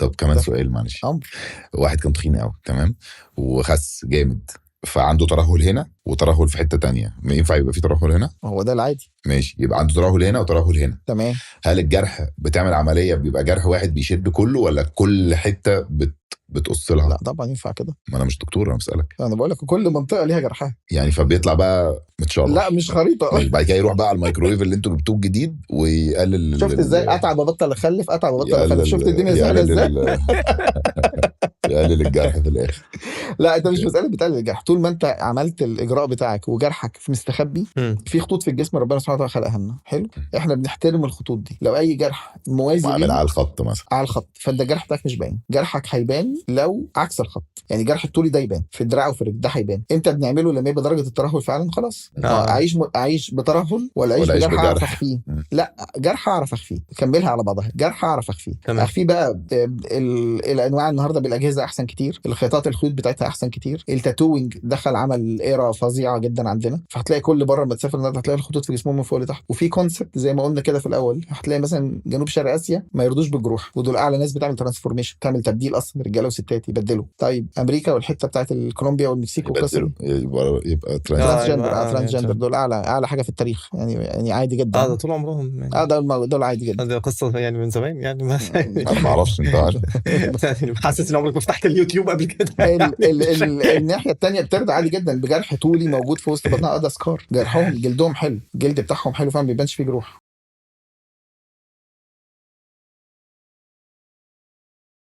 طب كمان ده سؤال معلش، امر. واحد كان تخين قوي تمام وخس جامد، فعنده ترهل هنا وترهل في حتة تانية، ما ينفع يبقى في ترهل هنا؟ هو ده العادي. ماشي، يبقى عنده ترهل هنا وترهل هنا. تمام. هل الجرح بتعمل عملية بيبقى جرح واحد بيشد كله، ولا كل حتة بتقص لها؟ لا طبعا ينفع كده. ما انا مش دكتور، انا بسألك. انا بقول لك كل منطقه ليها جرحها. يعني فبيطلع بقى متشرح. لا مش خريطه. ماشي، بعد كده يروح بقى على الميكرويف اللي انتوا جبتوه الجديد ويقلل شفت ازاي اتعب ابطل اخلف، اتعب ابطل اخلف، شفت يقلل الدنيا سهله ازاي. يقلل الجرح في الاخر. لا انت مش مساله بتقلل الجرح، طول ما انت عملت الاجراء بتاعك وجرحك في مستخبي، في خطوط في الجسم ربنا سبحانه وتعالى خلقها لنا، حلو، احنا بنحترم الخطوط دي. لو اي جرح موازي وعامل ليه على الخط مثلا، على الخط، فانت الجرح بتاعك مش باين. جرحك هيبان لو عكس الخط، يعني جرح الطولي ده يبان في الدراع وفي الرجل، ده هيبان. انت بنعمله لما يبقى درجه الترهل فعلا خلاص. اعيش بترهل ولا اعيش بجرح اعرف اخفيه؟ لا جرح اعرف اخفيه، كملها على بعضها، جرح اعرف اخفيه. اخفيه بقى الانواع النهارده بالاجهزه احسن كتير، الخياطات الخيوط بتاعتها احسن كتير، التاتوينج دخل عمل ايرا فظيعه جدا عندنا، فهتلاقي كل بره ما تسافر النهارده هتلاقي الخطوط في جسمهم من فوق لتحت. وفي كونسبت زي ما قلنا كده في الاول، هتلاقي مثلا جنوب شرق اسيا ما يرضوش بالجروح، ودول اعلى ناس بتعمل ترانسفورميشن، تعمل تبديل اصلا رجاله وستات يبدلوا. طيب امريكا والحته بتاعت الكولومبيا والمكسيك والقصه دي يبقى ترانسجندر دول اعلى حاجه في التاريخ، يعني عادي جدا. ده طول عمرهم يعني. دول عادي جدا. ده قصه يعني من زمان يعني ما انا ما اعرفش، انت عارف. حاسس ان عمرك ما فتحت اليوتيوب قبل كده. الناحيه الثانيه بترد عادي جدا بجرح طولي موجود في وسط بطنها، ده سكار، جرحهم جلدهم حلو، الجلد بتاعهم حلو فما بيبانش فيه جروح.